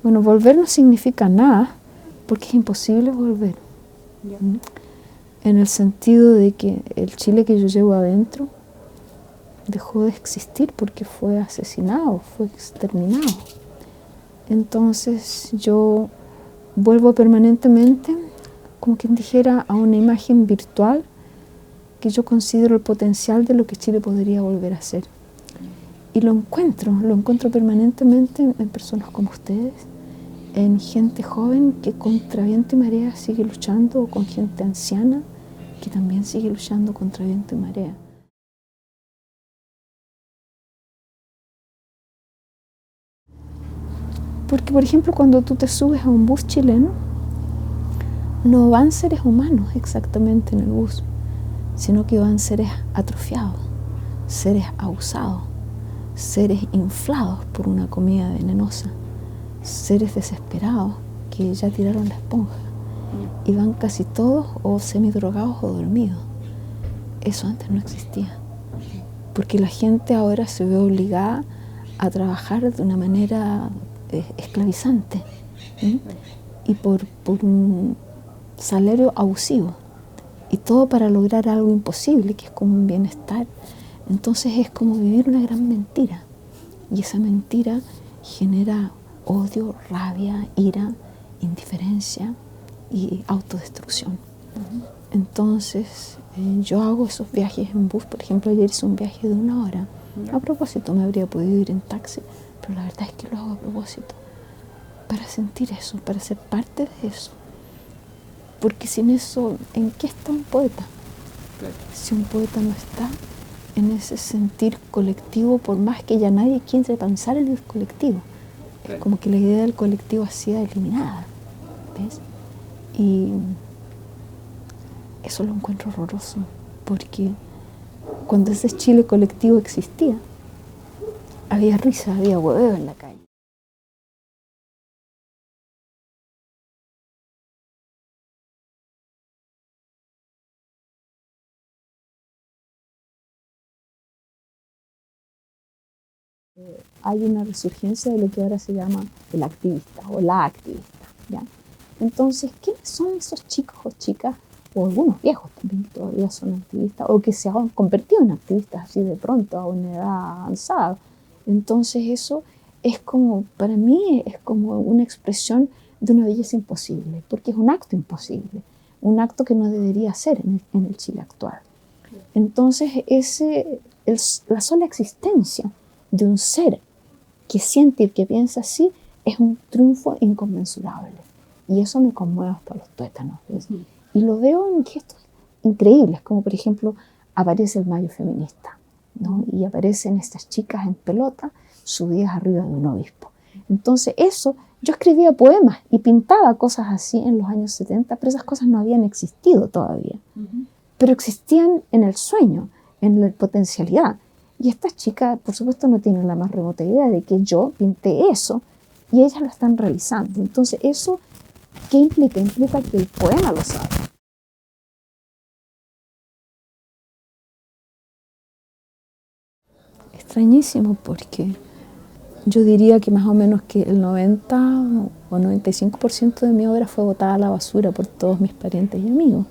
Bueno, volver no significa nada, porque es imposible volver. Ya. En el sentido de que el Chile que yo llevo adentro dejó de existir porque fue asesinado, fue exterminado. Entonces yo vuelvo permanentemente, como quien dijera, a una imagen virtual que yo considero el potencial de lo que Chile podría volver a ser. Y lo encuentro permanentemente en personas como ustedes, en gente joven que contra viento y marea sigue luchando, o con gente anciana que también sigue luchando contra viento y marea. Porque, por ejemplo, cuando tú te subes a un bus chileno, no van seres humanos exactamente en el bus, sino que van seres atrofiados, seres abusados, seres inflados por una comida venenosa, seres desesperados que ya tiraron la esponja, y van casi todos o semidrogados o dormidos. Eso antes no existía, porque la gente ahora se ve obligada a trabajar de una manera esclavizante, ¿sí? Y por un salario abusivo, y todo para lograr algo imposible, que es como un bienestar. Entonces es como vivir una gran mentira, y esa mentira genera odio, rabia, ira, indiferencia y autodestrucción. Entonces yo hago esos viajes en bus. Por ejemplo, ayer hice un viaje de 1 hora. A propósito, me habría podido ir en taxi, pero la verdad es que lo hago a propósito, para sentir eso, para ser parte de eso. Porque sin eso, ¿en qué está un poeta? Claro. Si un poeta no está en ese sentir colectivo, por más que ya nadie quiera pensar en el colectivo, es como que la idea del colectivo ha sido eliminada, ¿ves? Y eso lo encuentro horroroso, porque cuando ese Chile colectivo existía, había risa, había hueveo en la calle. Hay una resurgencia de lo que ahora se llama el activista o la activista, ¿ya? Entonces, ¿quiénes son esos chicos o chicas, o algunos viejos también que todavía son activistas, o que se han convertido en activistas así de pronto a una edad avanzada? Entonces eso es como, para mí es como una expresión de una belleza imposible, porque es un acto imposible, un acto que no debería ser en el Chile actual. Entonces la sola existencia de un ser que siente y que piensa así es un triunfo inconmensurable. Y eso me conmueve hasta los tuétanos, ¿ves? Y lo veo en gestos increíbles, como por ejemplo aparece el Mayo feminista, ¿no? Y aparecen estas chicas en pelota subidas arriba de un obispo. Entonces eso, yo escribía poemas y pintaba cosas así en los años 70, pero esas cosas no habían existido todavía. Pero existían en el sueño, en la potencialidad. Y estas chicas, por supuesto, no tienen la más remota idea de que yo pinté eso y ellas lo están realizando. Entonces, ¿eso qué implica? Implica que el poema lo sabe. Extrañísimo, porque yo diría que más o menos que el 90 o 95% de mi obra fue botada a la basura por todos mis parientes y amigos,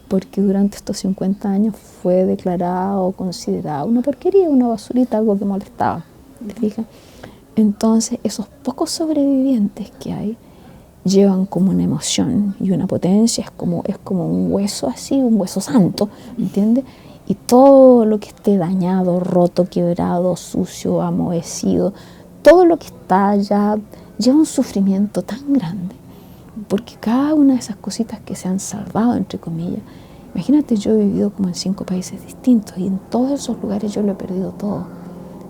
porque durante estos 50 años fue declarada o considerada una porquería, una basurita, algo que molestaba, ¿te fijas? Entonces esos pocos sobrevivientes que hay llevan como una emoción y una potencia, es como un hueso así, un hueso santo, ¿entiendes? Y todo lo que esté dañado, roto, quebrado, sucio, amohecido, todo lo que está allá lleva un sufrimiento tan grande, porque cada una de esas cositas que se han salvado, entre comillas, imagínate, yo he vivido como en 5 países distintos y en todos esos lugares yo lo he perdido todo.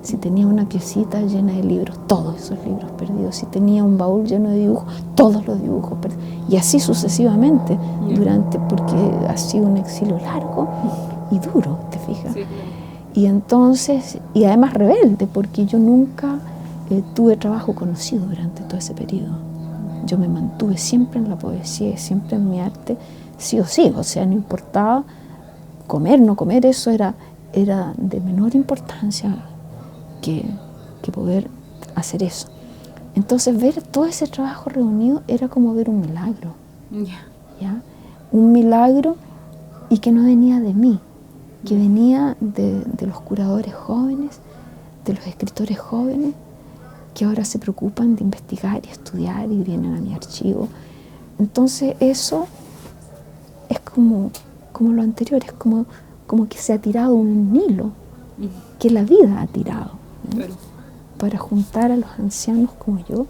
Si tenía una piecita llena de libros, todos esos libros perdidos. Si tenía un baúl lleno de dibujos, todos los dibujos perdidos. Y así sucesivamente, porque ha sido un exilio largo y duro, ¿te fijas? Sí. Y entonces, y además rebelde, porque yo nunca tuve trabajo conocido durante todo ese periodo. Yo me mantuve siempre en la poesía, siempre en mi arte, sí o sí. O sea, no importaba comer, no comer, eso era de menor importancia que poder hacer eso. Entonces ver todo ese trabajo reunido era como ver un milagro. Ya. ¿Ya? Un milagro, y que no venía de mí, que venía de los curadores jóvenes, de los escritores jóvenes, que ahora se preocupan de investigar y estudiar y vienen a mi archivo. Entonces eso es como lo anterior, es como que se ha tirado un hilo, que la vida ha tirado, ¿no? Claro. Para juntar a los ancianos como yo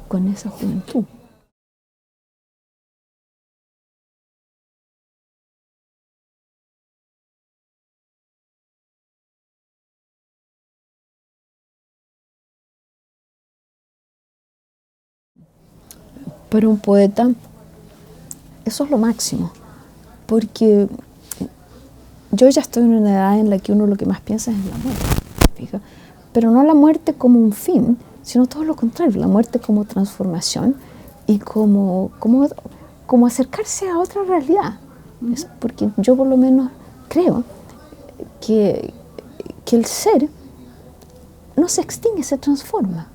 con esa juventud. Para un poeta eso es lo máximo, porque yo ya estoy en una edad en la que uno lo que más piensa es en la muerte, fija, pero no la muerte como un fin, sino todo lo contrario, la muerte como transformación y como acercarse a otra realidad. Porque yo por lo menos creo que el ser no se extingue, se transforma.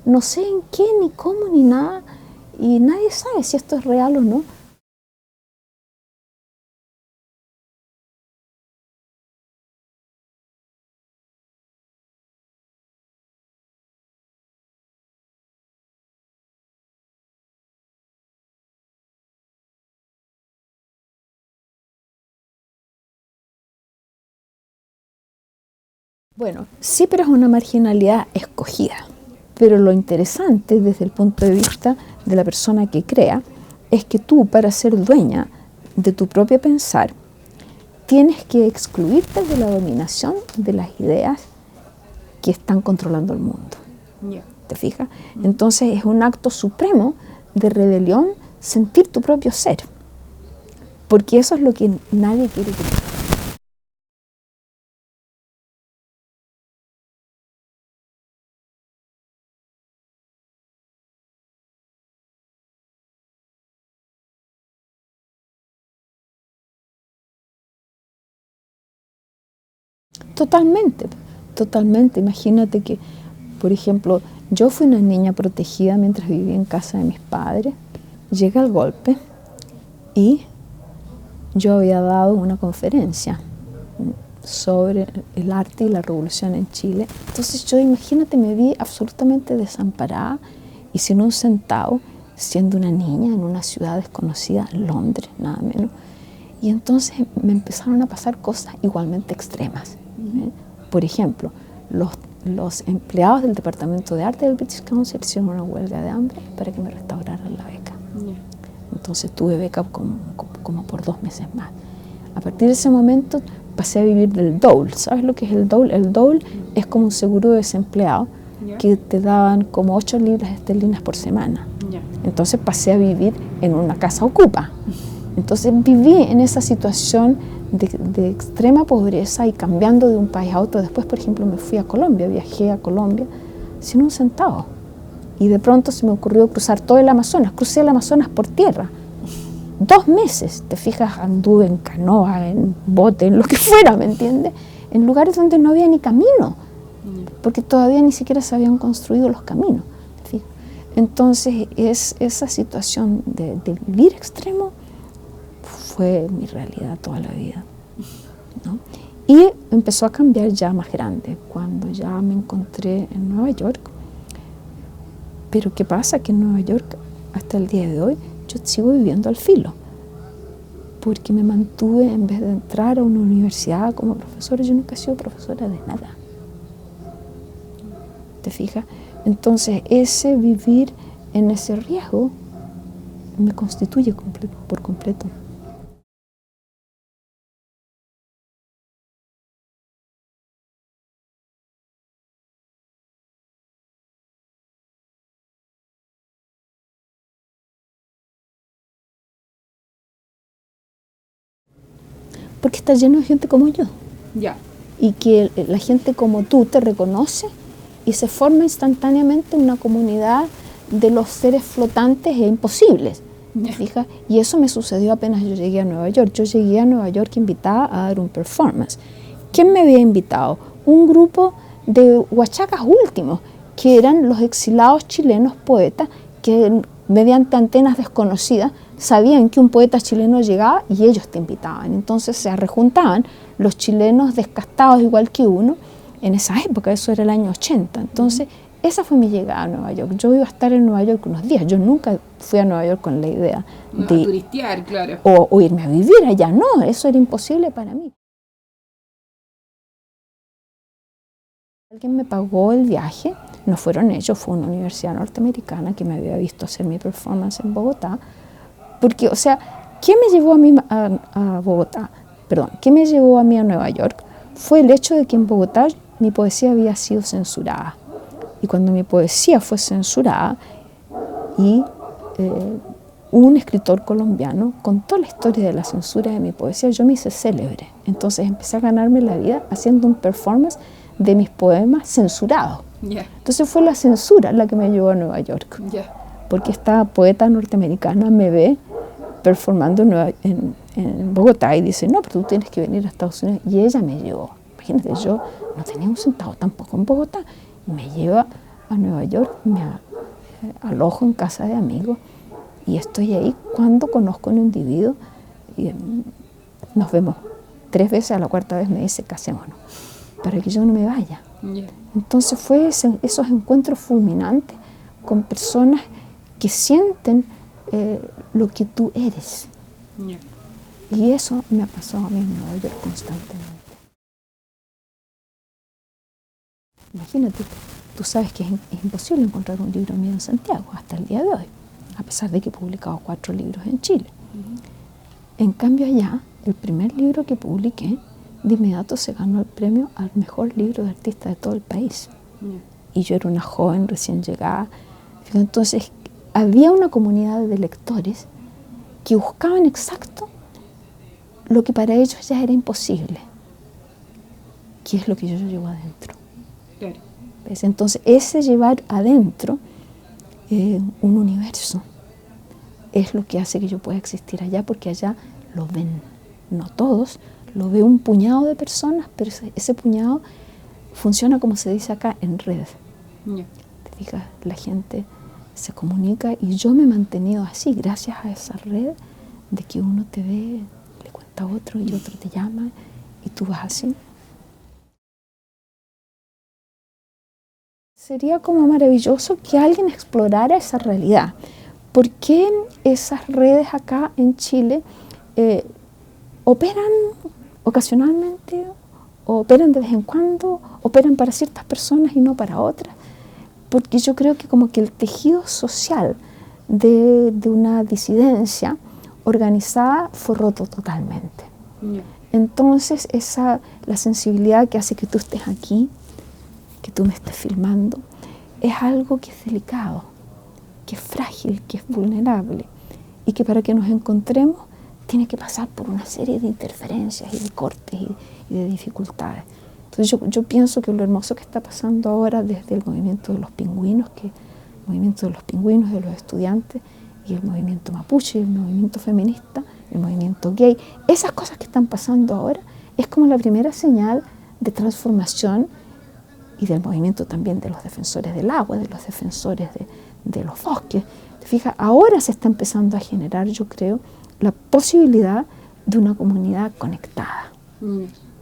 No sé en qué, ni cómo, ni nada, y nadie sabe si esto es real o no. Bueno, sí, pero es una marginalidad escogida. Pero lo interesante desde el punto de vista de la persona que crea es que tú, para ser dueña de tu propio pensar, tienes que excluirte de la dominación de las ideas que están controlando el mundo. Yeah. ¿Te fijas? Entonces es un acto supremo de rebelión sentir tu propio ser. Porque eso es lo que nadie quiere que tú. Totalmente, totalmente. Imagínate que, por ejemplo, yo fui una niña protegida mientras vivía en casa de mis padres. Llega el golpe y yo había dado una conferencia sobre el arte y la revolución en Chile. Entonces yo, imagínate, me vi absolutamente desamparada y sin un centavo, siendo una niña en una ciudad desconocida, Londres, nada menos. Y entonces me empezaron a pasar cosas igualmente extremas. Por ejemplo, los empleados del Departamento de Arte del British Council hicieron una huelga de hambre para que me restauraran la beca. Entonces tuve beca como por 2 meses más. A partir de ese momento pasé a vivir del dole. ¿Sabes lo que es el dole? El dole es como un seguro de desempleado que te daban como 8 libras esterlinas por semana. Entonces pasé a vivir en una casa ocupa. Entonces viví en esa situación de extrema pobreza y cambiando de un país a otro. Después, por ejemplo, me fui a Colombia, viajé a Colombia sin un centavo. Y de pronto se me ocurrió cruzar todo el Amazonas. Crucé el Amazonas por tierra. 2 meses, te fijas, anduve en canoa, en bote, en lo que fuera, ¿me entiendes? En lugares donde no había ni camino, porque todavía ni siquiera se habían construido los caminos, ¿te fijas? Entonces, esa situación de vivir extremo fue mi realidad toda la vida, ¿no? Y empezó a cambiar ya más grande, cuando ya me encontré en Nueva York. Pero ¿qué pasa? Que en Nueva York, hasta el día de hoy, yo sigo viviendo al filo, porque me mantuve, en vez de entrar a una universidad como profesora, yo nunca he sido profesora de nada. ¿Te fijas? Entonces, ese vivir en ese riesgo me constituye por completo. Porque está lleno de gente como yo. Ya. Y que la gente como tú te reconoce y se forma instantáneamente una comunidad de los seres flotantes e imposibles. ¿Te fijas? Y eso me sucedió apenas yo llegué a Nueva York. Yo llegué a Nueva York invitada a dar un performance. ¿Quién me había invitado? Un grupo de huachacas últimos que eran los exilados chilenos poetas que mediante antenas desconocidas sabían que un poeta chileno llegaba y ellos te invitaban. Entonces se rejuntaban los chilenos descastados igual que uno en esa época, eso era el año 80. Entonces esa fue mi llegada a Nueva York. Yo iba a estar en Nueva York unos días. Yo nunca fui a Nueva York con la idea de turistear, claro. o irme a vivir allá. No, eso era imposible para mí. Alguien me pagó el viaje, no fueron ellos, fue una universidad norteamericana que me había visto hacer mi performance en Bogotá. Porque, o sea, ¿qué me llevó a mí a Bogotá? Perdón, ¿qué me llevó a mí a Nueva York? Fue el hecho de que en Bogotá mi poesía había sido censurada. Y cuando mi poesía fue censurada y un escritor colombiano contó la historia de la censura de mi poesía, yo me hice célebre. Entonces empecé a ganarme la vida haciendo un performance de mis poemas censurados. Yeah. Entonces fue la censura la que me llevó a Nueva York. Yeah. Porque esta poeta norteamericana me ve performando en Bogotá y dice, no, pero tú tienes que venir a Estados Unidos. Y ella me llevó. Imagínate, yo no tenía un centavo tampoco en Bogotá. Me lleva a Nueva York, me alojo en casa de amigos y estoy ahí cuando conozco a un individuo y nos vemos 3 veces, a la 4ª vez me dice, casémonos, para que yo no me vaya. Yeah. Entonces fue esos encuentros fulminantes con personas que sienten lo que tú eres. Yeah. Y eso me ha pasado a mí en Nueva York constantemente. Imagínate, tú sabes que es imposible encontrar un libro mío en Santiago hasta el día de hoy, a pesar de que he publicado 4 libros en Chile. En cambio allá, el primer libro que publiqué, de inmediato se ganó el premio al mejor libro de artista de todo el país. Y yo era una joven recién llegada. Entonces había una comunidad de lectores que buscaban exacto lo que para ellos ya era imposible, que es lo que yo llevo adentro. Claro. ¿Ves? Entonces ese llevar adentro un universo es lo que hace que yo pueda existir allá, porque allá lo ven, no todos, lo ve un puñado de personas, pero ese puñado funciona, como se dice acá, en red. Yeah. Te fijas, la gente se comunica y yo me he mantenido así, gracias a esa red de que uno te ve, le cuenta a otro y otro te llama y tú vas así. Sería como maravilloso que alguien explorara esa realidad. ¿Por qué esas redes acá en Chile operan ocasionalmente, operan de vez en cuando, operan para ciertas personas y no para otras? Porque yo creo que como que el tejido social de una disidencia organizada fue roto totalmente. Yeah. Entonces la sensibilidad que hace que tú estés aquí, que tú me estés filmando, es algo que es delicado, que es frágil, que es vulnerable y que para que nos encontremos tiene que pasar por una serie de interferencias y de cortes y de dificultades. Entonces yo pienso que lo hermoso que está pasando ahora desde el movimiento de los pingüinos, de los estudiantes y el movimiento mapuche, el movimiento feminista, el movimiento gay, esas cosas que están pasando ahora es como la primera señal de transformación y del movimiento también de los defensores del agua, de los defensores de los bosques. ¿Te fijas? Ahora se está empezando a generar, yo creo, la posibilidad de una comunidad conectada.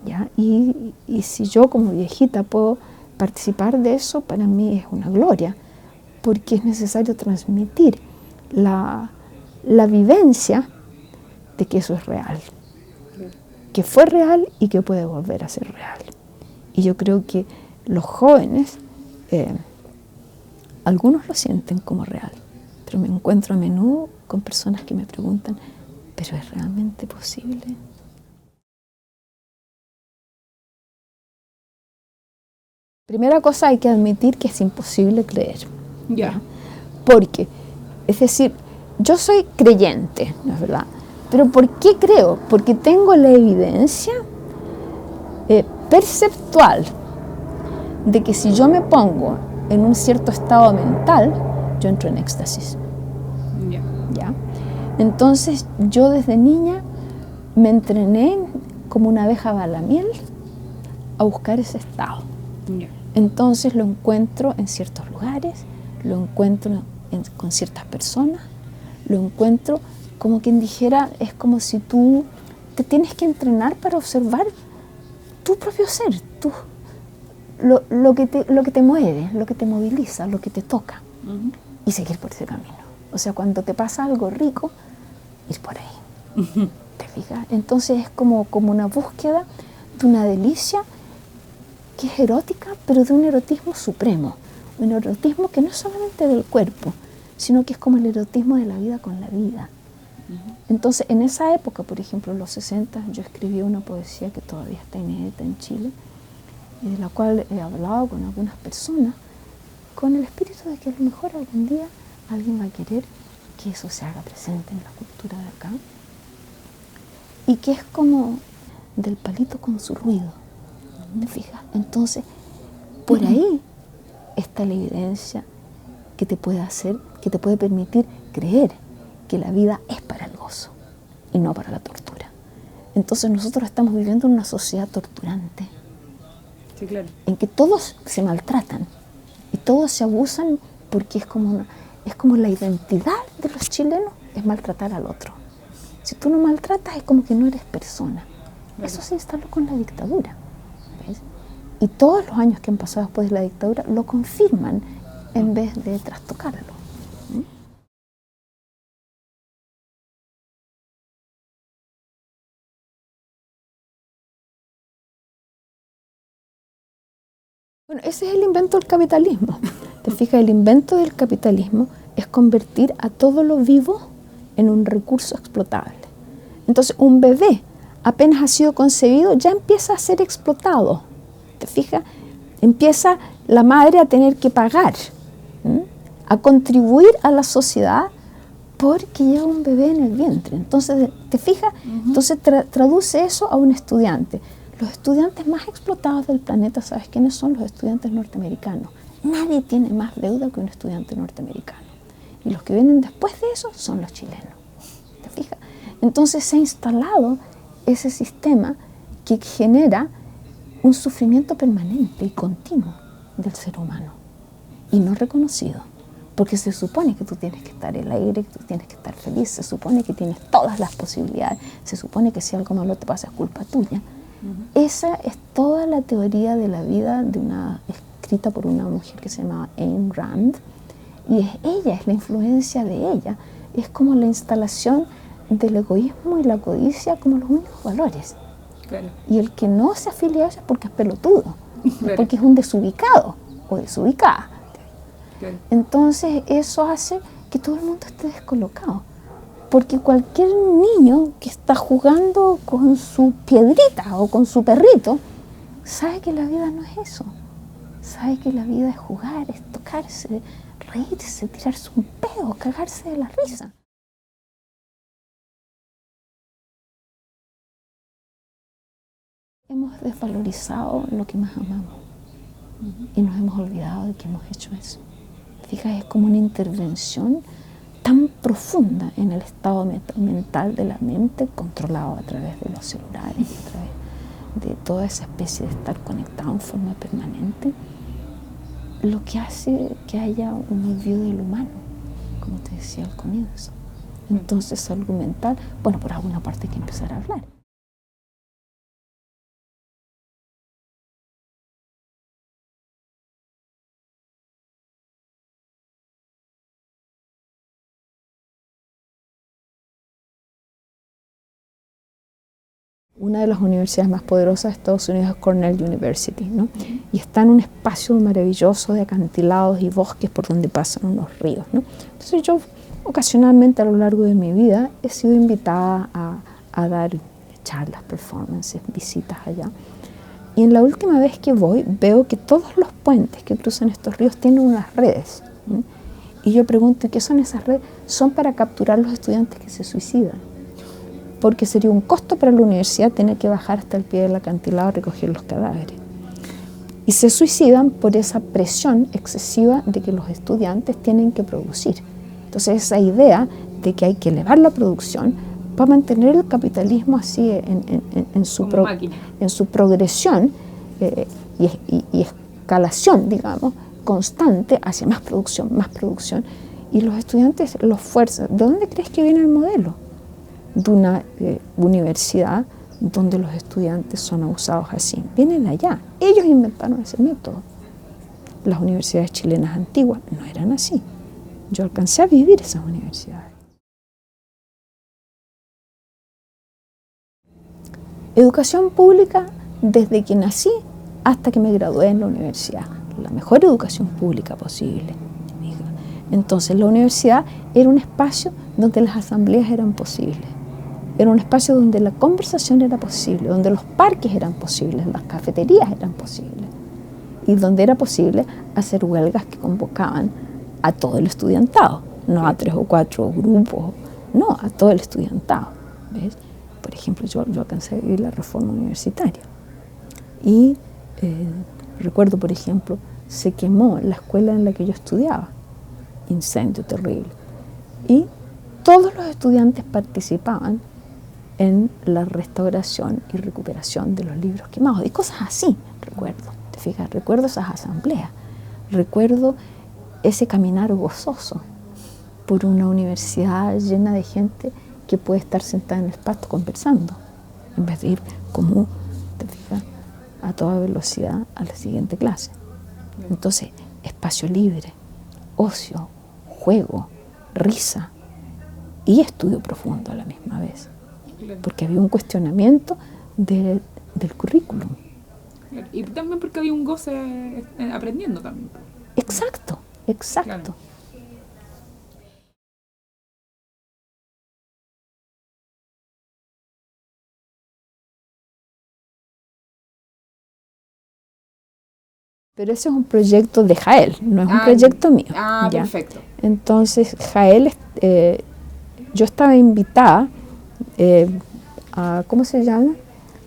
¿Ya? Y si yo como viejita puedo participar de eso, para mí es una gloria, porque es necesario transmitir la vivencia de que eso es real, que fue real y que puede volver a ser real. Y yo creo que los jóvenes, algunos lo sienten como real, pero me encuentro a menudo con personas que me preguntan, ¿pero es realmente posible? Primera cosa, hay que admitir que es imposible creer. Yeah. Porque, es decir, yo soy creyente, ¿no es verdad? Pero ¿por qué creo? Porque tengo la evidencia perceptual de que si yo me pongo en un cierto estado mental, yo entro en éxtasis. Yeah. ¿Ya? Entonces, yo desde niña me entrené como una abeja va a la miel a buscar ese estado. Yeah. Entonces lo encuentro en ciertos lugares, lo encuentro con ciertas personas, lo encuentro como quien dijera, es como si tú te tienes que entrenar para observar tu propio ser, lo que te mueve, lo que te moviliza, lo que te toca, y seguir por ese camino. O sea, cuando te pasa algo rico, ir por ahí. ¿Te fijas? Entonces es como una búsqueda de una delicia que es erótica, pero de un erotismo supremo. Un erotismo que no es solamente del cuerpo, sino que es como el erotismo de la vida con la vida. Entonces, en esa época, por ejemplo, en los 60, yo escribí una poesía que todavía está inédita en Chile, y de la cual he hablado con algunas personas, con el espíritu de que a lo mejor algún día alguien va a querer que eso se haga presente en la cultura de acá, y que es como del palito con su ruido, ¿te fijas? Entonces, por ahí está la evidencia que te puede hacer, que te puede permitir creer que la vida es para el gozo y no para la tortura. Entonces nosotros estamos viviendo en una sociedad torturante, Sí, claro. en que todos se maltratan y todos se abusan, porque es como la identidad de los chilenos es maltratar al otro. Si tú no maltratas, es como que no eres persona. Claro. Eso se instaló con la dictadura, ¿ves? Y todos los años que han pasado después de la dictadura lo confirman en vez de trastocarlo. Bueno, ese es el invento del capitalismo. Te fijas, el invento del capitalismo es convertir a todo lo vivo en un recurso explotable. Entonces, un bebé apenas ha sido concebido, ya empieza a ser explotado. ¿Te fijas? Empieza la madre a tener que pagar, a contribuir a la sociedad porque lleva un bebé en el vientre. Entonces, ¿te fijas? Entonces traduce eso a un estudiante. Los estudiantes más explotados del planeta, ¿sabes quiénes son? Los estudiantes norteamericanos. Nadie tiene más deuda que un estudiante norteamericano. Y los que vienen después de eso son los chilenos. ¿Te fijas? Entonces se ha instalado ese sistema que genera un sufrimiento permanente y continuo del ser humano. Y no reconocido. Porque se supone que tú tienes que estar alegre, que tú tienes que estar feliz, se supone que tienes todas las posibilidades, se supone que si algo malo te pasa es culpa tuya. Esa es toda la teoría de la vida escrita por una mujer que se llama Ayn Rand, y es la influencia de ella, es como la instalación del egoísmo y la codicia como los únicos valores. Claro. Y el que no se afilia a eso es porque es pelotudo, claro, porque es un desubicado o desubicada. Claro. Entonces eso hace que todo el mundo esté descolocado. Porque cualquier niño que está jugando con su piedrita o con su perrito, sabe que la vida no es eso. Sabe que la vida es jugar, es tocarse, reírse, tirarse un pedo, cagarse de la risa. Hemos desvalorizado lo que más amamos y nos hemos olvidado de que hemos hecho eso. Fíjate, es como una intervención tan profunda en el estado mental de la mente, controlado a través de los celulares, a través de toda esa especie de estar conectado en forma permanente, lo que hace que haya un olvido del humano, como te decía al comienzo. Entonces, salud mental, bueno, por alguna parte hay que empezar a hablar. Una de las universidades más poderosas de Estados Unidos es Cornell University, ¿no? Y está en un espacio maravilloso de acantilados y bosques por donde pasan unos ríos, ¿no? Entonces yo ocasionalmente a lo largo de mi vida he sido invitada a dar charlas, performances, visitas allá. Y en la última vez que voy veo que todos los puentes que cruzan estos ríos tienen unas redes, ¿no? Y yo pregunto, ¿qué son esas redes? Son para capturar los estudiantes que se suicidan. Porque sería un costo para la universidad tener que bajar hasta el pie del acantilado a recoger los cadáveres. Y se suicidan por esa presión excesiva de que los estudiantes tienen que producir. Entonces esa idea de que hay que elevar la producción para mantener el capitalismo así en su progresión, y es escalación, digamos, constante hacia más producción, y los estudiantes los fuerzan. ¿De dónde crees que viene el modelo? De una universidad donde los estudiantes son abusados así. Vienen allá. Ellos inventaron ese método. Las universidades chilenas antiguas no eran así. Yo alcancé a vivir esas universidades. Educación pública desde que nací hasta que me gradué en la universidad. La mejor educación pública posible. Entonces la universidad era un espacio donde las asambleas eran posibles. Era un espacio donde la conversación era posible, donde los parques eran posibles, las cafeterías eran posibles. Y donde era posible hacer huelgas que convocaban a todo el estudiantado, no a 3 o 4 grupos, no, a todo el estudiantado. ¿Ves? Por ejemplo, yo alcancé a vivir la reforma universitaria. Y recuerdo, por ejemplo, se quemó la escuela en la que yo estudiaba, incendio terrible. Y todos los estudiantes participaban en la restauración y recuperación de los libros quemados y cosas así, recuerdo. ¿Te fijas? Recuerdo esas asambleas, recuerdo ese caminar gozoso por una universidad llena de gente que puede estar sentada en el pasto conversando, en vez de ir como, ¿te fijas?, a toda velocidad a la siguiente clase. Entonces, espacio libre, ocio, juego, risa y estudio profundo a la misma vez, porque había un cuestionamiento del currículum. Y también porque había un goce aprendiendo también. Exacto, exacto. Claro. Pero ese es un proyecto de Jael, no es un proyecto mío. Ah, ¿ya? Perfecto. Entonces, Jael, yo estaba invitada a, ¿cómo se llama?,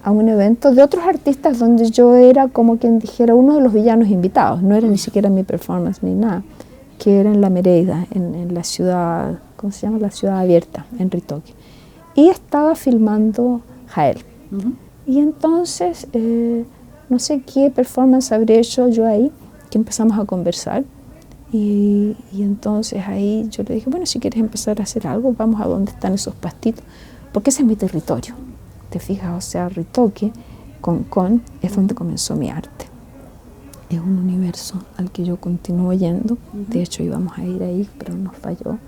a un evento de otros artistas donde yo era como quien dijera uno de los villanos invitados, no era ni siquiera mi performance ni nada, que era en La Mereida, en la ciudad, ¿cómo se llama?, la ciudad abierta, en Ritoque. Y estaba filmando Jael. Y entonces, no sé qué performance habré hecho yo ahí, que empezamos a conversar. Y entonces ahí yo le dije, bueno, si quieres empezar a hacer algo, vamos a donde están esos pastitos, porque ese es mi territorio. ¿Te fijas? O sea, Ritoque, Concón, es donde comenzó mi arte. Es un universo al que yo continúo yendo. De hecho, íbamos a ir ahí, pero nos falló.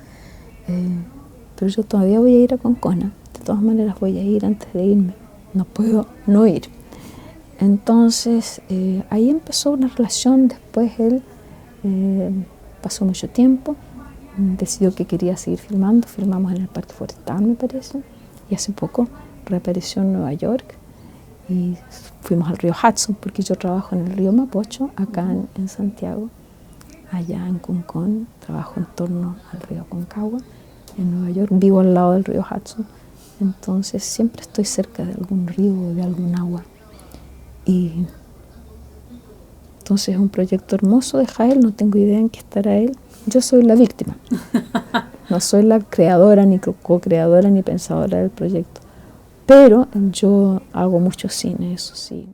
Pero yo todavía voy a ir a Concona. De todas maneras voy a ir antes de irme. No puedo no ir. Entonces, ahí empezó una relación. Después él pasó mucho tiempo, decidió que quería seguir filmando. Filmamos en el Parque Forestal, me parece. Y hace poco reapareció en Nueva York y fuimos al río Hudson, porque yo trabajo en el río Mapocho, acá en Santiago. Allá en Concón trabajo en torno al río Aconcagua. En Nueva York vivo al lado del río Hudson, entonces siempre estoy cerca de algún río o de algún agua. Y entonces es un proyecto hermoso de Jael, no tengo idea en qué estará él. Yo soy la víctima, no soy la creadora, ni co-creadora, ni pensadora del proyecto. Pero yo hago mucho cine, eso sí.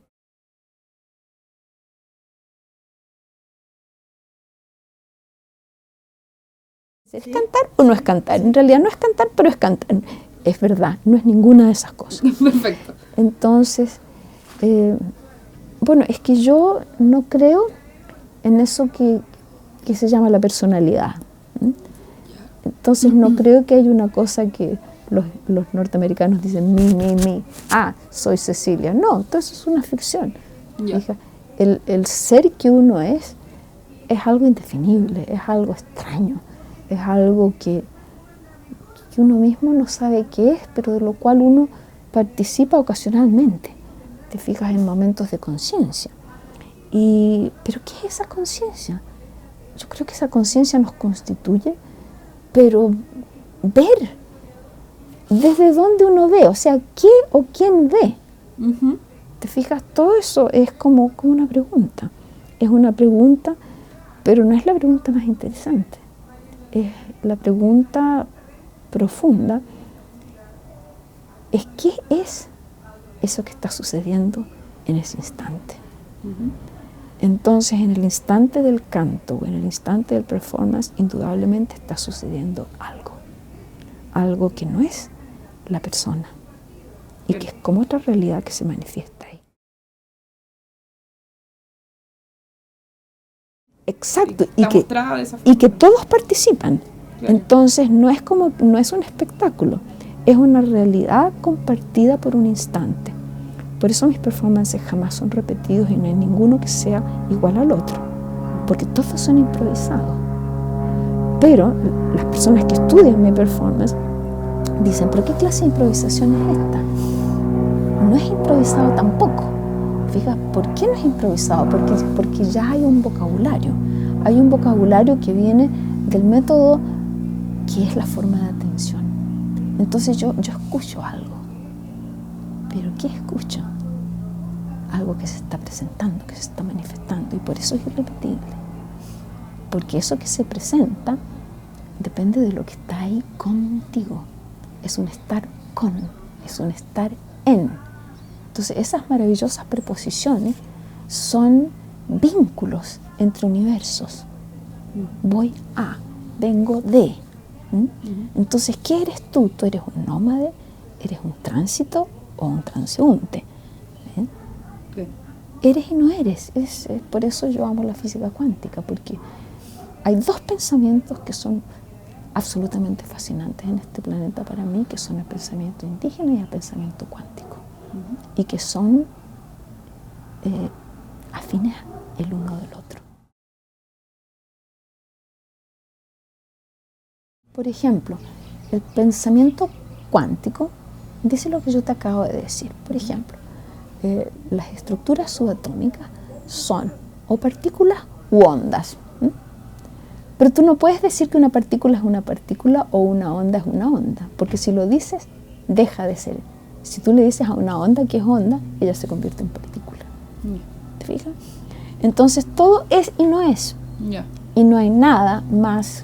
¿Es cantar o no es cantar? En realidad no es cantar, pero es cantar. Es verdad, no es ninguna de esas cosas. Perfecto. Entonces, bueno, es que yo no creo en eso que se llama la personalidad. Entonces no creo que haya una cosa que los norteamericanos dicen mi, soy Cecilia. No, todo eso es una ficción. Hija, el ser que uno es algo indefinible, es algo extraño, es algo que uno mismo no sabe qué es, pero de lo cual uno participa ocasionalmente. Te fijas en momentos de conciencia. ¿Pero qué es esa conciencia? Yo creo que esa conciencia nos constituye, pero ver, desde dónde uno ve, o sea, ¿qué o quién ve? ¿Te fijas? Todo eso es como una pregunta. Es una pregunta, pero no es la pregunta más interesante. Es la pregunta profunda. Es ¿qué es eso que está sucediendo en ese instante? Entonces, en el instante del canto o en el instante del performance, indudablemente está sucediendo algo que no es la persona y que es como otra realidad que se manifiesta ahí. Exacto, y que todos participan. Claro. Entonces no es un espectáculo, es una realidad compartida por un instante. Por eso mis performances jamás son repetidos y no hay ninguno que sea igual al otro, porque todos son improvisados. Pero las personas que estudian mi performance dicen, ¿pero qué clase de improvisación es esta? No es improvisado tampoco. Fíjate, ¿por qué no es improvisado? Porque ya hay un vocabulario. Hay un vocabulario que viene del método que es la forma de atención. Entonces yo escucho algo. ¿Pero qué escucho? Algo que se está presentando, que se está manifestando, y por eso es irrepetible. Porque eso que se presenta depende de lo que está ahí contigo. Es un estar con, es un estar en. Entonces esas maravillosas preposiciones son vínculos entre universos. Voy a, vengo de. Entonces, ¿qué eres tú? ¿Tú eres un nómade? ¿Eres un tránsito o un transeúnte? ¿Eh? Eres y no eres. Por eso yo amo la física cuántica, porque hay dos pensamientos que son absolutamente fascinantes en este planeta para mí, que son el pensamiento indígena y el pensamiento cuántico, y que son afines el uno del otro. Por ejemplo, el pensamiento cuántico dice lo que yo te acabo de decir. Por ejemplo, las estructuras subatómicas son o partículas u ondas. Pero tú no puedes decir que una partícula es una partícula o una onda es una onda, porque si lo dices, deja de ser. Si tú le dices a una onda que es onda, ella se convierte en partícula. ¿Te fijas? Entonces todo es y no es. Y no hay nada más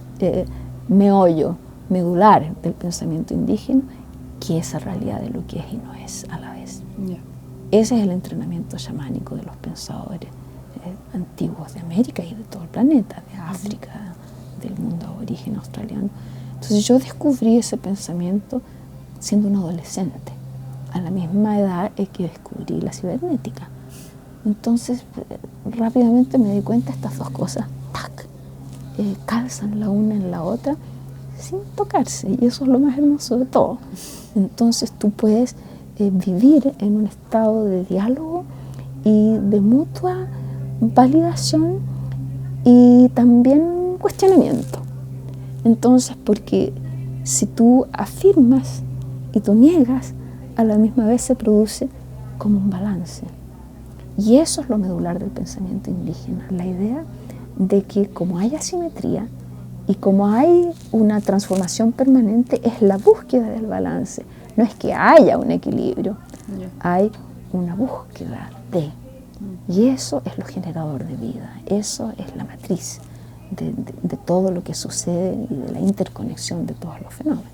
meollo, medular del pensamiento indígena que esa realidad de lo que es y no es a la vez. Ese es el entrenamiento chamánico de los pensadores antiguos de América y de todo el planeta, de África, del mundo aborigen australiano. Entonces yo descubrí ese pensamiento siendo un adolescente, a la misma edad que descubrí la cibernética. Entonces rápidamente me di cuenta de estas dos cosas, ¡tac!, calzan la una en la otra sin tocarse, y eso es lo más hermoso de todo. Entonces tú puedes vivir en un estado de diálogo y de mutua validación y también cuestionamiento. Entonces, porque si tú afirmas y tú niegas, a la misma vez se produce como un balance. Y eso es lo medular del pensamiento indígena, la idea de que como hay asimetría y como hay una transformación permanente, es la búsqueda del balance. No es que haya un equilibrio, hay una búsqueda de. Y eso es lo generador de vida, eso es la matriz de todo lo que sucede y de la interconexión de todos los fenómenos.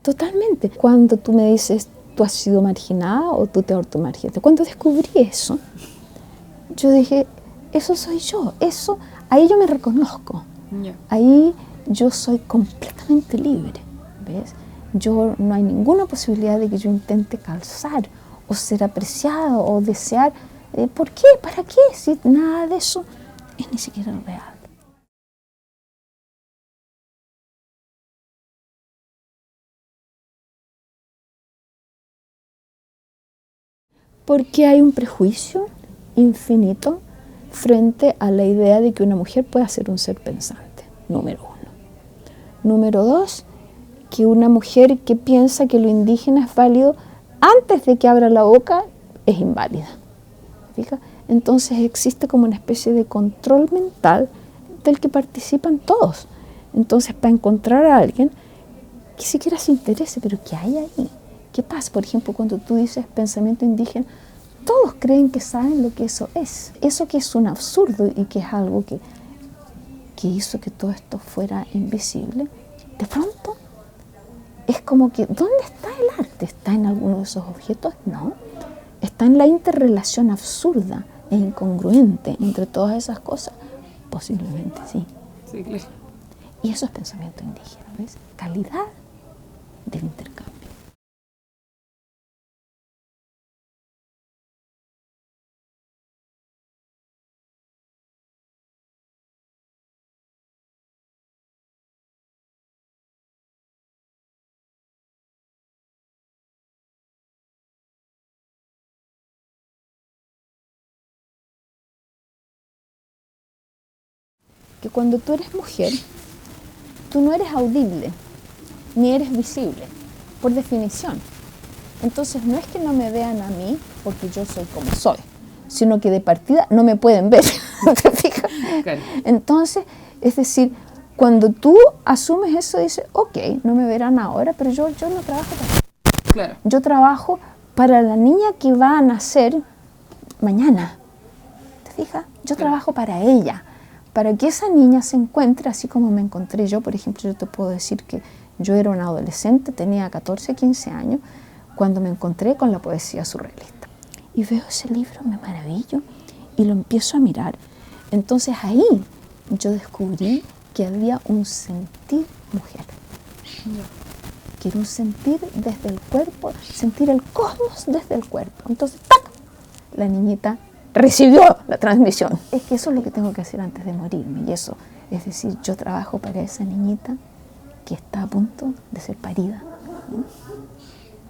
Totalmente. Cuando tú me dices, tú has sido marginada o tú te automarginaste, cuando descubrí eso, yo dije, eso soy yo, ahí yo me reconozco, ahí yo soy completamente libre, ¿ves? No hay ninguna posibilidad de que yo intente calzar o ser apreciada o desear. ¿Por qué? ¿Para qué? Si nada de eso es ni siquiera real. Porque hay un prejuicio infinito frente a la idea de que una mujer pueda ser un ser pensante, número uno. Número dos, que una mujer que piensa que lo indígena es válido antes de que abra la boca es inválida. ¿Fija? Entonces existe como una especie de control mental del que participan todos. Entonces, para encontrar a alguien que siquiera se interese, pero ¿qué hay ahí? ¿Qué pasa? Por ejemplo, cuando tú dices pensamiento indígena, todos creen que saben lo que eso es. Eso que es un absurdo y que es algo que hizo que todo esto fuera invisible, de pronto es como que, ¿dónde está el arte? ¿Está en alguno de esos objetos? No. está en la interrelación absurda e incongruente entre todas esas cosas. Posiblemente sí. Sí, claro. Y eso es pensamiento indígena, ¿ves? Calidad del intercambio. Que cuando tú eres mujer, tú no eres audible, ni eres visible, por definición. Entonces no es que no me vean a mí porque yo soy como soy, sino que de partida no me pueden ver. ¿Te fijas? Claro. Entonces, es decir, cuando tú asumes eso, dices, ok, no me verán ahora, pero yo no trabajo para eso. Claro. Yo trabajo para la niña que va a nacer mañana. ¿Te fijas? Yo trabajo para ella, para que esa niña se encuentre así como me encontré yo. Por ejemplo, yo te puedo decir que yo era una adolescente, tenía 14, 15 años, cuando me encontré con la poesía surrealista. Y veo ese libro, me maravillo, y lo empiezo a mirar. Entonces ahí yo descubrí que había un sentir mujer. Que era un sentir desde el cuerpo, sentir el cosmos desde el cuerpo. Entonces, ¡tac!, la niñita recibió la transmisión. Es que eso es lo que tengo que hacer antes de morirme. Y eso, es decir, yo trabajo para esa niñita que está a punto de ser parida.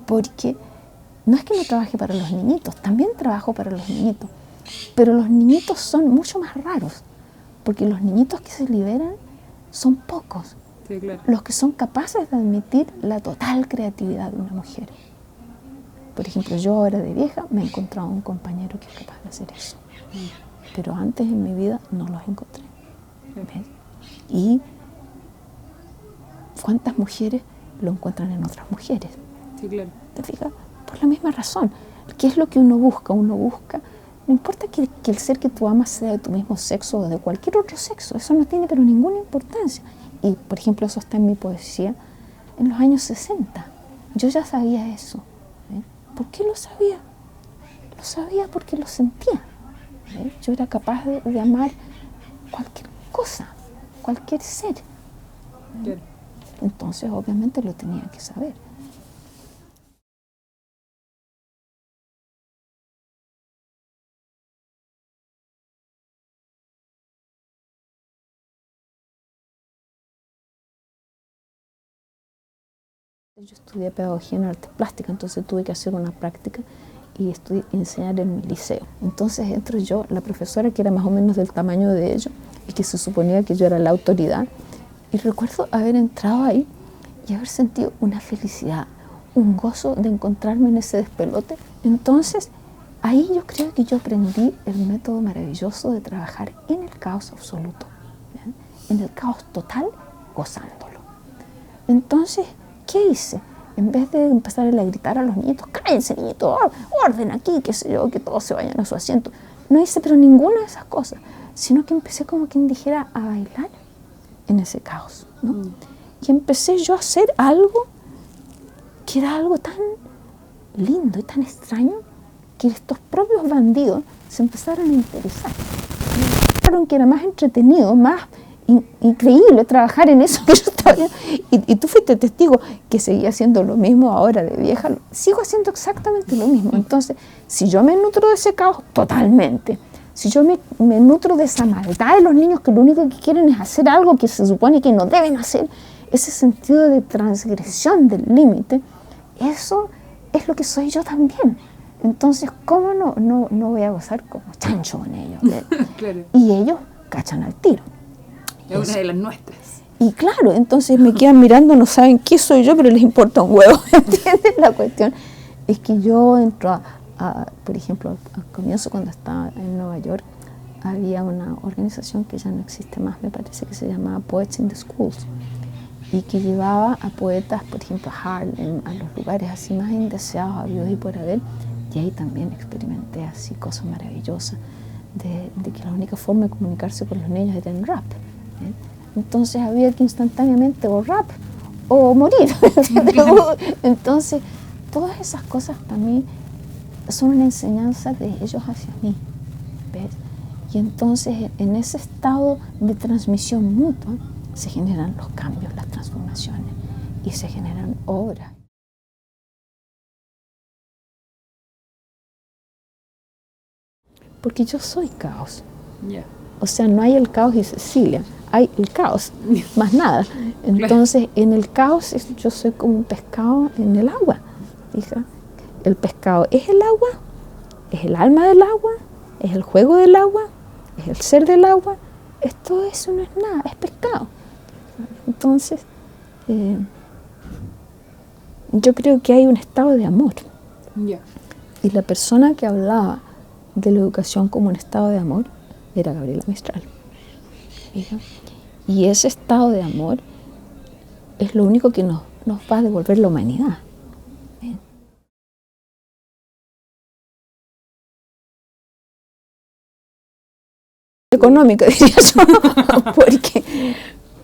Porque no es que no trabaje para los niñitos, también trabajo para los niñitos. Pero los niñitos son mucho más raros, porque los niñitos que se liberan son pocos. Sí, claro. Los que son capaces de admitir la total creatividad de una mujer. Por ejemplo, yo ahora de vieja me he encontrado un compañero que es capaz de hacer eso. Pero antes en mi vida no los encontré. ¿Ves? Y ¿cuántas mujeres lo encuentran en otras mujeres? Sí, claro. ¿Te fijas? Por la misma razón. ¿Qué es lo que uno busca? Uno busca, no importa que el ser que tú amas sea de tu mismo sexo o de cualquier otro sexo, eso no tiene pero ninguna importancia. Y, por ejemplo, eso está en mi poesía en los años 60. Yo ya sabía eso. ¿Por qué lo sabía? Lo sabía porque lo sentía. Yo era capaz de amar cualquier cosa, cualquier ser. Claro. Entonces, obviamente, lo tenía que saber. Yo estudié pedagogía en artes plásticas, entonces tuve que hacer una práctica y enseñar en mi liceo. Entonces entro yo, la profesora que era más o menos del tamaño de ellos y que se suponía que yo era la autoridad, y recuerdo haber entrado ahí y haber sentido una felicidad, un gozo de encontrarme en ese despelote. Entonces ahí yo creo que yo aprendí el método maravilloso de trabajar en el caos absoluto, ¿bien? En el caos total, gozándolo. Entonces, ¿qué hice? En vez de empezar a gritar a los niñitos, cállense niñitos, orden aquí, qué sé yo, que todos se vayan a su asiento, no hice pero ninguna de esas cosas, sino que empecé como quien dijera a bailar en ese caos, ¿no? Y empecé yo a hacer algo que era algo tan lindo y tan extraño que estos propios bandidos se empezaron a interesar. Pensaron que era más entretenido, más increíble trabajar en eso que yo estaba viendo. Y tú fuiste testigo que seguía haciendo lo mismo ahora de vieja. Sigo haciendo exactamente lo mismo. Entonces, si yo me nutro de ese caos, totalmente. Si yo me nutro de esa maldad de los niños que lo único que quieren es hacer algo que se supone que no deben hacer, ese sentido de transgresión del límite, eso es lo que soy yo también. Entonces, ¿cómo no voy a gozar como chancho con ellos? Claro. Y ellos cachan al tiro. Es una de las nuestras. Y claro, entonces me quedan mirando, no saben qué soy yo, pero les importa un huevo, ¿entiendes? La cuestión es que yo entro por ejemplo, al comienzo cuando estaba en Nueva York, había una organización que ya no existe más, me parece, que se llamaba Poets in the Schools, y que llevaba a poetas, por ejemplo, a Harlem, a los lugares así más indeseados, habidos y por haber, y ahí también experimenté así cosas maravillosas, de que la única forma de comunicarse con los niños era en rap. Entonces había que instantáneamente o rap o morir. Entonces todas esas cosas para mí son una enseñanza de ellos hacia mí, ¿ves? Y entonces en ese estado de transmisión mutua se generan los cambios, las transformaciones y se generan obras. Porque yo soy caos. Yeah. O sea, no hay el caos y Cecilia, hay el caos, más nada. Entonces, en el caos yo soy como un pescado en el agua. Fija, el pescado es el agua, es el alma del agua, es el juego del agua, es el ser del agua. Todo eso no es nada, es pescado. Entonces, yo creo que hay un estado de amor. Yeah. Y la persona que hablaba de la educación como un estado de amor era Gabriela Mistral. ¿Fija? Y ese estado de amor es lo único que nos va a devolver la humanidad. ¿Ven? Económica, diría yo,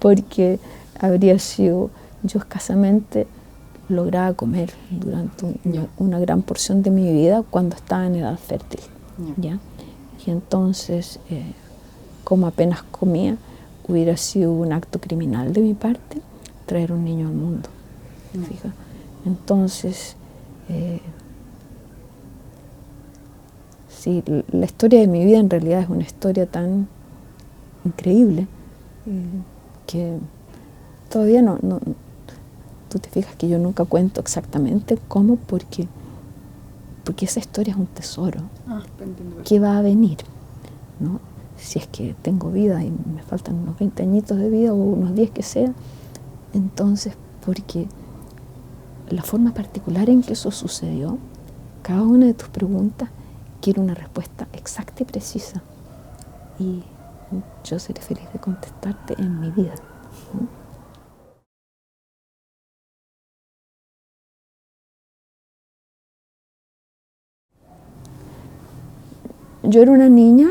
porque habría sido, yo escasamente lograba comer durante una gran porción de mi vida cuando estaba en edad fértil. ¿Ya? Y entonces, como apenas comía, hubiera sido un acto criminal de mi parte traer un niño al mundo. ¿Fija? Entonces, sí, la historia de mi vida en realidad es una historia tan increíble que todavía no, tú te fijas que yo nunca cuento exactamente cómo, porque esa historia es un tesoro que va a venir, ¿no? Si es que tengo vida y me faltan unos 20 añitos de vida o unos 10 que sea, entonces, porque la forma particular en que eso sucedió, cada una de tus preguntas quiere una respuesta exacta y precisa, y yo seré feliz de contestarte en mi vida, ¿no? Yo era una niña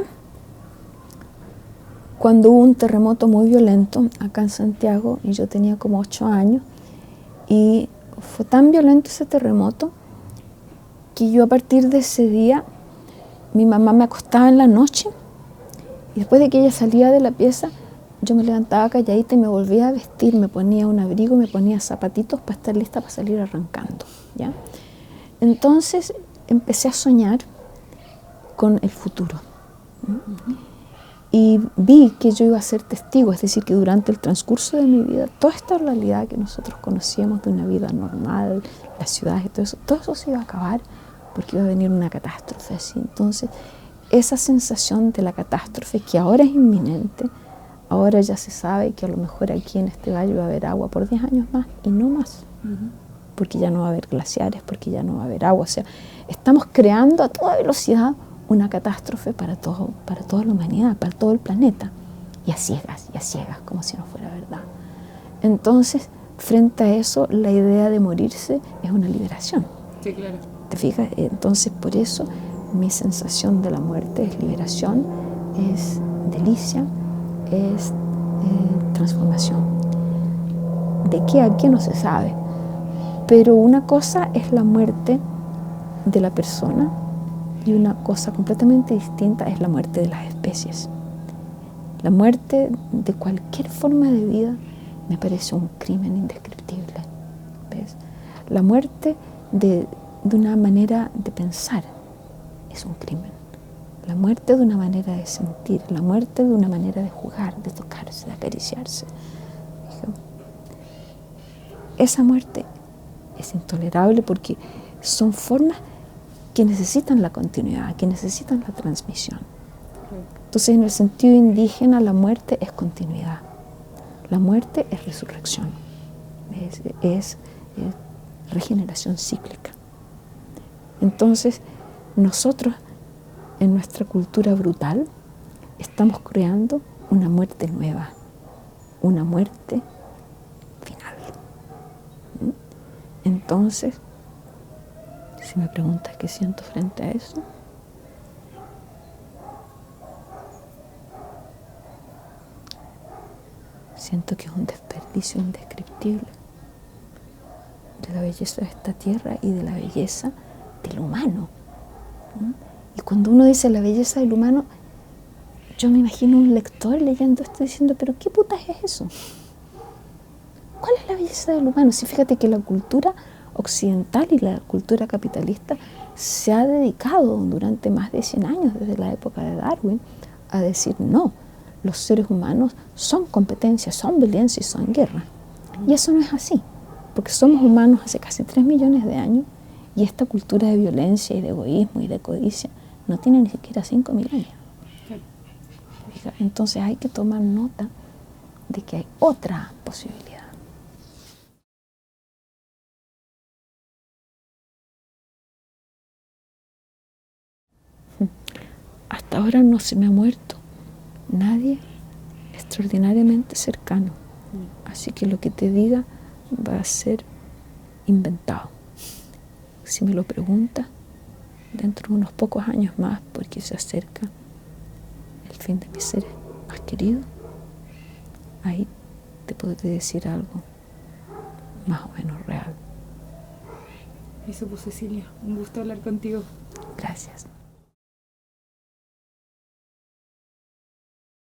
cuando hubo un terremoto muy violento acá en Santiago y yo tenía como 8 años y fue tan violento ese terremoto que yo a partir de ese día mi mamá me acostaba en la noche y después de que ella salía de la pieza yo me levantaba calladita y me volvía a vestir, me ponía un abrigo, me ponía zapatitos para estar lista para salir arrancando, ¿ya? Entonces empecé a soñar con el futuro. Y vi que yo iba a ser testigo, es decir, que durante el transcurso de mi vida, toda esta realidad que nosotros conocíamos de una vida normal, las ciudades y todo eso se iba a acabar porque iba a venir una catástrofe así. Entonces, esa sensación de la catástrofe que ahora es inminente, ahora ya se sabe que a lo mejor aquí en este valle va a haber agua por 10 años más y no más. Porque ya no va a haber glaciares, porque ya no va a haber agua. O sea, estamos creando a toda velocidad una catástrofe para toda la humanidad, para todo el planeta, y a ciegas, como si no fuera verdad. Entonces, frente a eso, la idea de morirse es una liberación. Sí, claro. ¿Te fijas? Entonces, por eso, mi sensación de la muerte es liberación, es delicia, es transformación. ¿De qué a qué no se sabe? Pero una cosa es la muerte de la persona, y una cosa completamente distinta es la muerte de las especies. La muerte de cualquier forma de vida me parece un crimen indescriptible. ¿Ves? La muerte de una manera de pensar es un crimen. La muerte de una manera de sentir, la muerte de una manera de jugar, de tocarse, de acariciarse. Esa muerte es intolerable porque son formas que necesitan la continuidad, que necesitan la transmisión. Entonces, en el sentido indígena, la muerte es continuidad. La muerte es resurrección, es regeneración cíclica. Entonces, nosotros, en nuestra cultura brutal, estamos creando una muerte nueva, una muerte final. Entonces, si me preguntas qué siento frente a eso, siento que es un desperdicio indescriptible de la belleza de esta tierra y de la belleza del humano, ¿Mm? Y cuando uno dice la belleza del humano, yo me imagino un lector leyendo esto diciendo, pero ¿qué putas es eso? ¿Cuál es la belleza del humano? Si fíjate que la cultura occidental y la cultura capitalista se ha dedicado durante más de 100 años, desde la época de Darwin, a decir no, los seres humanos son competencia, son violencia y son guerra. Y eso no es así, porque somos humanos hace casi 3 millones de años y esta cultura de violencia y de egoísmo y de codicia no tiene ni siquiera 5 milenios. Entonces hay que tomar nota de que hay otra posibilidad. Hasta ahora no se me ha muerto nadie extraordinariamente cercano. Así que lo que te diga va a ser inventado. Si me lo preguntas, dentro de unos pocos años más, porque se acerca el fin de mis seres más queridos, ahí te podré decir algo más o menos real. Eso pues, Cecilia, un gusto hablar contigo. Gracias.